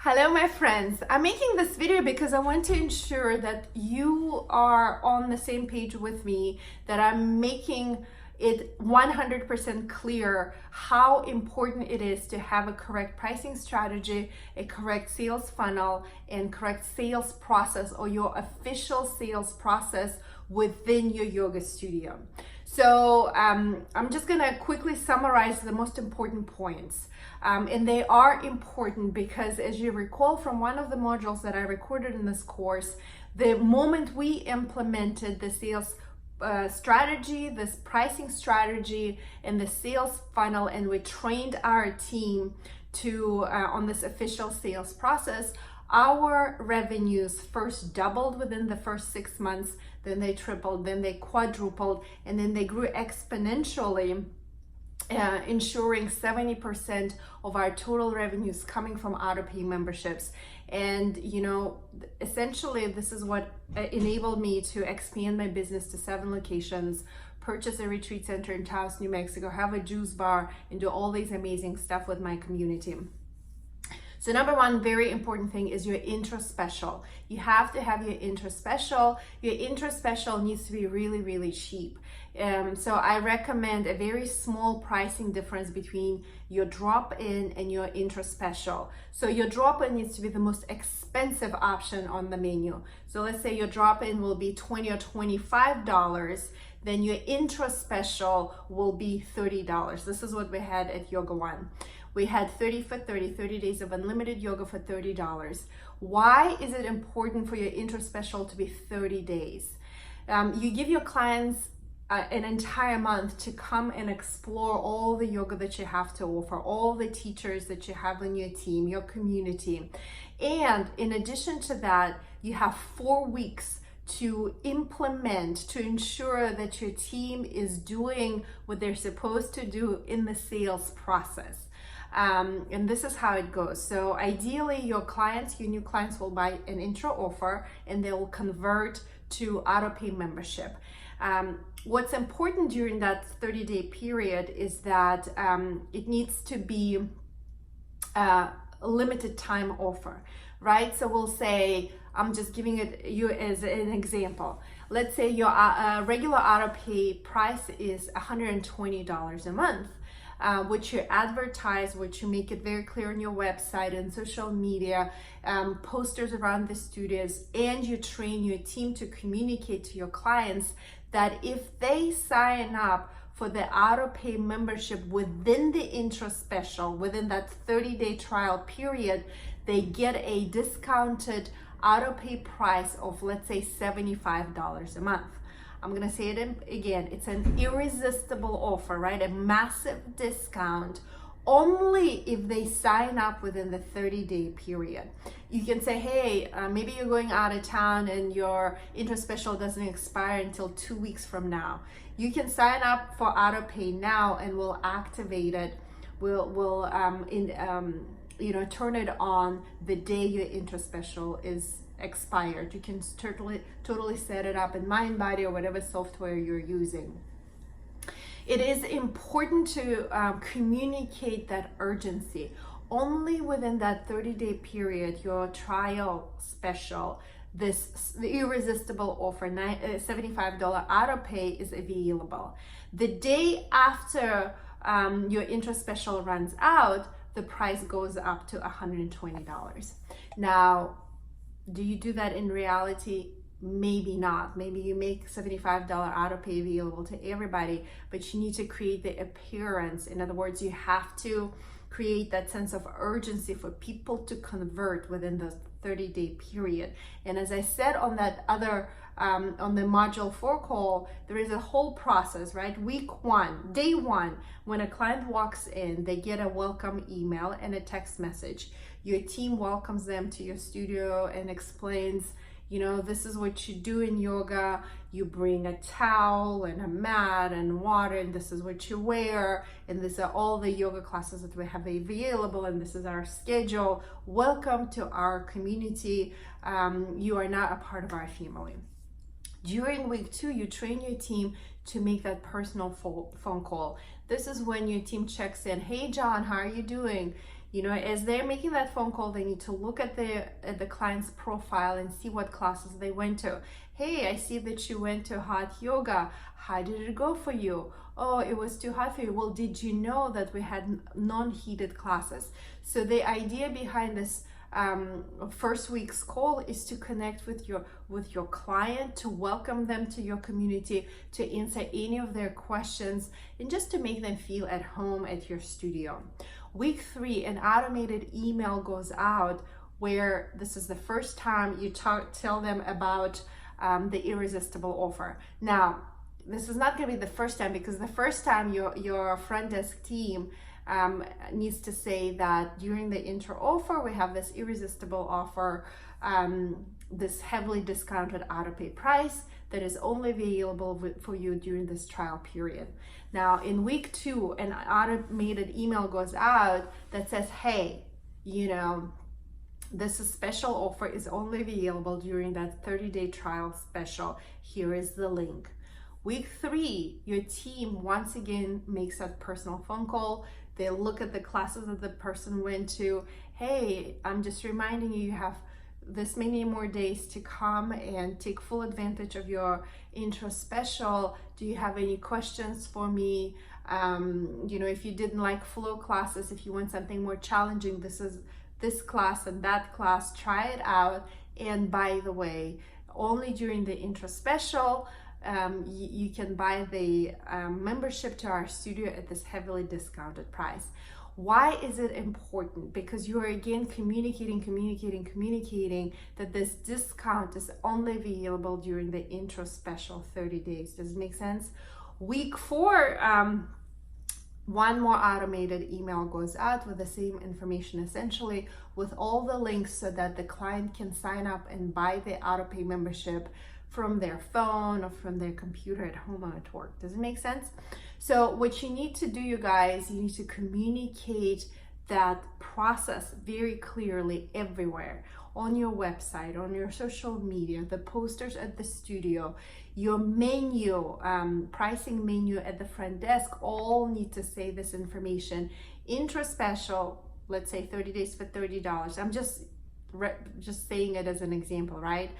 Hello, my friends. I'm making this video because I want to ensure that you are on the same page with me, that I'm making it 100% clear how important it is to have a correct pricing strategy, a correct sales funnel, and correct sales process, or your official sales process within your yoga studio. So I'm just gonna quickly summarize the most important points. And they are important because, as you recall from one of the modules that I recorded in this course, the moment we implemented the sales strategy, this pricing strategy, and the sales funnel, and we trained our team to on this official sales process, our revenues first doubled within the first 6 months, then they tripled, then they quadrupled, and then they grew exponentially, ensuring 70% of our total revenues coming from auto-pay memberships. And essentially this is what enabled me to expand my business to 7 locations, purchase a retreat center in Taos, New Mexico, have a juice bar, and do all these amazing stuff with my community. So number one, very important thing is your intro special. You have to have your intro special. Your intro special needs to be really, really cheap. So I recommend a very small pricing difference between your drop-in and your intro special. So your drop-in needs to be the most expensive option on the menu. So let's say your drop-in will be $20 or $25. Then your intro special will be $30. This is what we had at Yoga One. We had 30 for 30 days of unlimited yoga for $30. Why is it important for your intro special to be 30 days? You give your clients an entire month to come and explore all the yoga that you have to offer, all the teachers that you have on your team, your community. And in addition to that, you have 4 weeks to implement, to ensure that your team is doing what they're supposed to do in the sales process. And this is how it goes. So ideally your new clients will buy an intro offer and they will convert to auto-pay membership. What's important during that 30-day period is that it needs to be a limited time offer, right? So we'll say, I'm just giving it you as an example. Let's say your regular auto-pay price is $120 a month. Which you advertise, which you make it very clear on your website and social media, posters around the studios, and you train your team to communicate to your clients that if they sign up for the auto-pay membership within the intro special, within that 30-day trial period, they get a discounted auto-pay price of, let's say, $75 a month. I'm gonna say it again, it's an irresistible offer, right? A massive discount only if they sign up within the 30-day period. You can say, hey, maybe you're going out of town and your intro special doesn't expire until 2 weeks from now. You can sign up for auto-pay now and we'll activate it. We'll turn it on the day your intro special is expired. You can totally set it up in Mindbody or whatever software you're using. It is important to communicate that urgency. Only within that 30-day period, your trial special, the irresistible offer, $75 auto pay is available. The day after your intro special runs out, the price goes up to $120. Now, do you do that in reality? Maybe not. Maybe you make $75 auto pay available to everybody, but you need to create the appearance. In other words, you have to create that sense of urgency for people to convert within the 30-day period. And as I said on that other on the module 4 call, there is a whole process, right? Week 1, day 1, when a client walks in, they get a welcome email and a text message. Your team welcomes them to your studio and explains, this is what you do in yoga. You bring a towel and a mat and water, and this is what you wear, and these are all the yoga classes that we have available, and this is our schedule. Welcome to our community. You are now a part of our family. During week 2, you train your team to make that personal phone call. This is when your team checks in. Hey, John, how are you doing? You know, as they're making that phone call, they need to look at the client's profile and see what classes they went to. Hey, I see that you went to hot yoga. How did it go for you? Oh, it was too hot for you. Well, did you know that we had non-heated classes? So the idea behind this first week's call is to connect with your client, to welcome them to your community, to answer any of their questions, and just to make them feel at home at your studio. Week 3, an automated email goes out where this is the first time you tell them about the irresistible offer. Now, this is not going to be the first time, because the first time your front desk team needs to say that during the intro offer, we have this irresistible offer, this heavily discounted auto-pay price that is only available for you during this trial period. Now, in week 2, an automated email goes out that says, hey, you know, this special offer is only available during that 30-day trial special. Here is the link. Week 3, your team once again makes that personal phone call. They look at the classes that the person went to. Hey, I'm just reminding you, you have this many more days to come and take full advantage of your intro special. Do you have any questions for me? You know, if you didn't like flow classes, if you want something more challenging, this is this class and that class, try it out. And by the way, only during the intro special, you can buy the membership to our studio at this heavily discounted price. Why is it important? Because you are again communicating that this discount is only available during the intro special 30 days. Does it make sense? Week 4, one more automated email goes out with the same information, essentially with all the links, so that the client can sign up and buy the auto-pay membership from their phone or from their computer at home or at work. Does it make sense? So what you need to do, you guys, you need to communicate that process very clearly everywhere, on your website, on your social media, the posters at the studio, your menu, pricing menu at the front desk, all need to say this information. Intro special, let's say 30 days for $30. I'm just saying it as an example, right?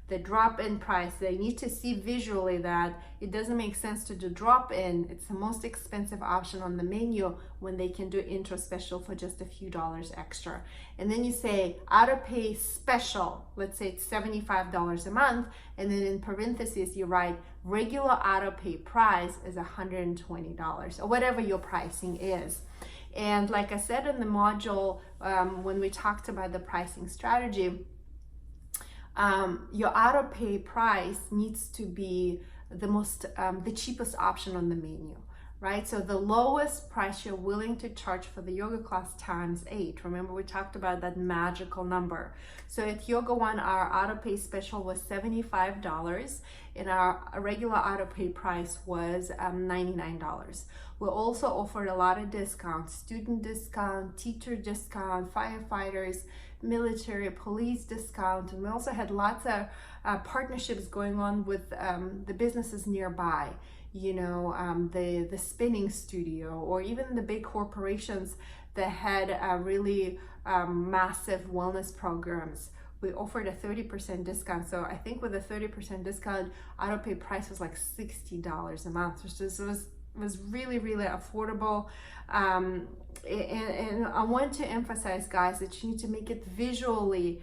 The drop-in price, they need to see visually that it doesn't make sense to do drop-in. It's the most expensive option on the menu when they can do intro special for just a few dollars extra. And then you say auto-pay special, let's say it's $75 a month, and then in parentheses you write regular auto-pay price is $120, or whatever your pricing is. And like I said in the module, when we talked about the pricing strategy, your auto pay price needs to be the cheapest option on the menu, right? So the lowest price you're willing to charge for the yoga class times 8. Remember, we talked about that magical number. So at Yoga One, our auto pay special was $75, and our regular auto pay price was $99. We also offered a lot of discounts: student discount, teacher discount, firefighters, military, police discount, and we also had lots of partnerships going on with the businesses nearby. You know, the spinning studio, or even the big corporations that had really massive wellness programs. We offered a 30% discount. So I think with a 30% discount, auto pay price was like $60 a month, which was really, really affordable. And I want to emphasize, guys, that you need to make it visually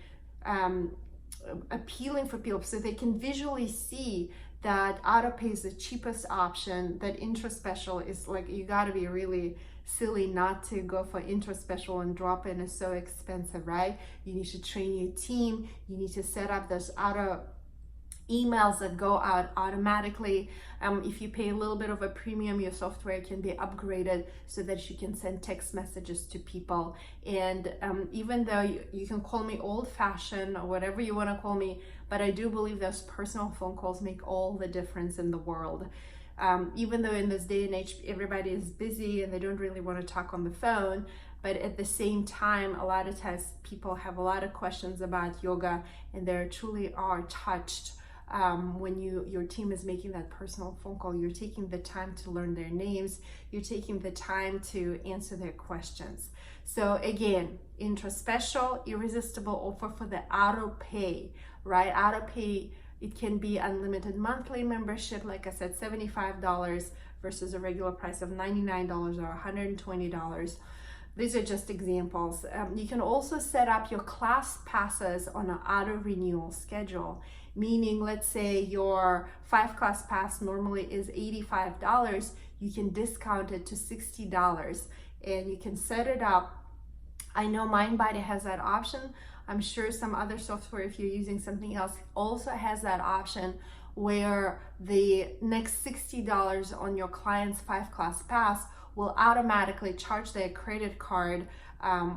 appealing for people, so they can visually see that auto pay is the cheapest option, that intro special is like, you got to be really silly not to go for intro special, and drop in is so expensive, right? You need to train your team, you need to set up those auto emails that go out automatically. If you pay a little bit of a premium, your software can be upgraded so that you can send text messages to people. And even though you can call me old-fashioned or whatever you want to call me, but I do believe those personal phone calls make all the difference in the world. Even though in this day and age everybody is busy and they don't really want to talk on the phone, but at the same time, a lot of times people have a lot of questions about yoga, and they truly are touched when your team is making that personal phone call, you're taking the time to learn their names, you're taking the time to answer their questions. So again, intro special, irresistible offer for the auto pay, right? Auto pay, it can be unlimited monthly membership, like I said, $75 versus a regular price of $99 or $120. These are just examples. You can also set up your class passes on an auto renewal schedule, meaning let's say your 5-class pass normally is $85, you can discount it to $60 and you can set it up. I know MindBody has that option. I'm sure some other software, if you're using something else, also has that option where the next $60 on your client's 5-class pass will automatically charge their credit card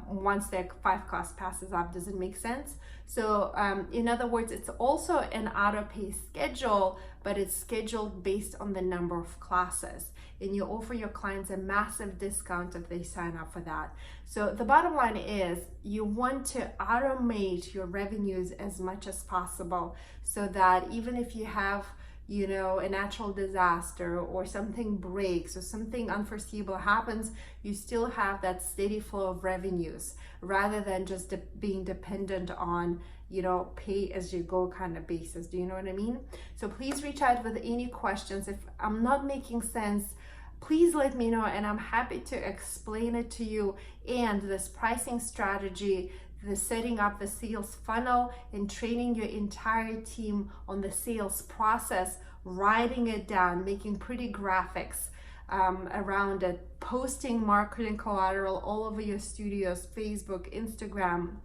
once their 5-class pass is up. Does it make sense? So in other words, it's also an auto pay schedule, but it's scheduled based on the number of classes. And you offer your clients a massive discount if they sign up for that. So the bottom line is you want to automate your revenues as much as possible so that even if you have a natural disaster or something breaks or something unforeseeable happens, you still have that steady flow of revenues rather than just being dependent on pay as you go kind of basis. Do you know what I mean? So please reach out with any questions. If I'm not making sense, please let me know and I'm happy to explain it to you. And this pricing strategy, the setting up the sales funnel and training your entire team on the sales process, writing it down, making pretty graphics around it, posting marketing collateral all over your studios, Facebook, Instagram,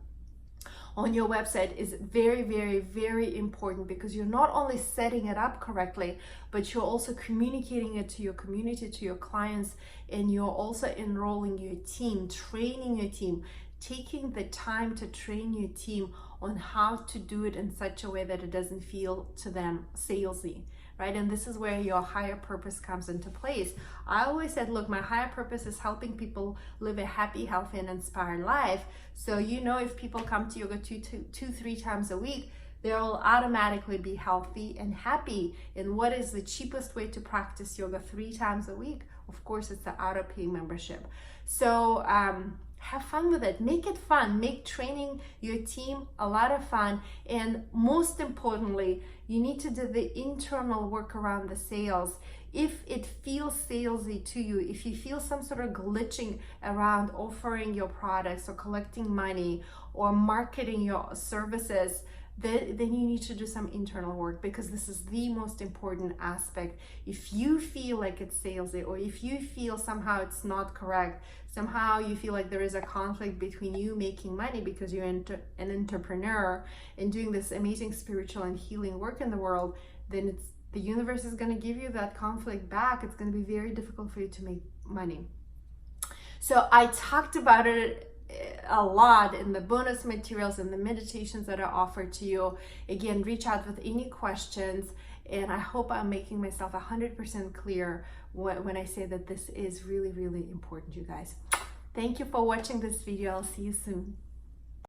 on your website is very, very, very important because you're not only setting it up correctly, but you're also communicating it to your community, to your clients, and you're also enrolling your team, training your team, taking the time to train your team on how to do it in such a way that it doesn't feel to them salesy, right? And this is where your higher purpose comes into place. I always said, look, my higher purpose is helping people live a happy, healthy, and inspired life. So if people come to yoga 2-3 times a week, they'll automatically be healthy and happy. And what is the cheapest way to practice yoga 3 times a week? Of course, it's the auto pay membership. So have fun with it. Make it fun. Make training your team a lot of fun. And most importantly, you need to do the internal work around the sales. If it feels salesy to you, if you feel some sort of glitching around offering your products or collecting money or marketing your services, then you need to do some internal work, because this is the most important aspect. If you feel like it's salesy, or if you feel somehow it's not correct, somehow you feel like there is a conflict between you making money because you're an entrepreneur and doing this amazing spiritual and healing work in the world, then the universe is going to give you that conflict back. It's going to be very difficult for you to make money. So I talked about it a lot in the bonus materials and the meditations that are offered to you. Again, reach out with any questions, and I hope I'm making myself 100% clear when I say that this is really, really important, you guys. Thank you for watching this video. I'll see you soon.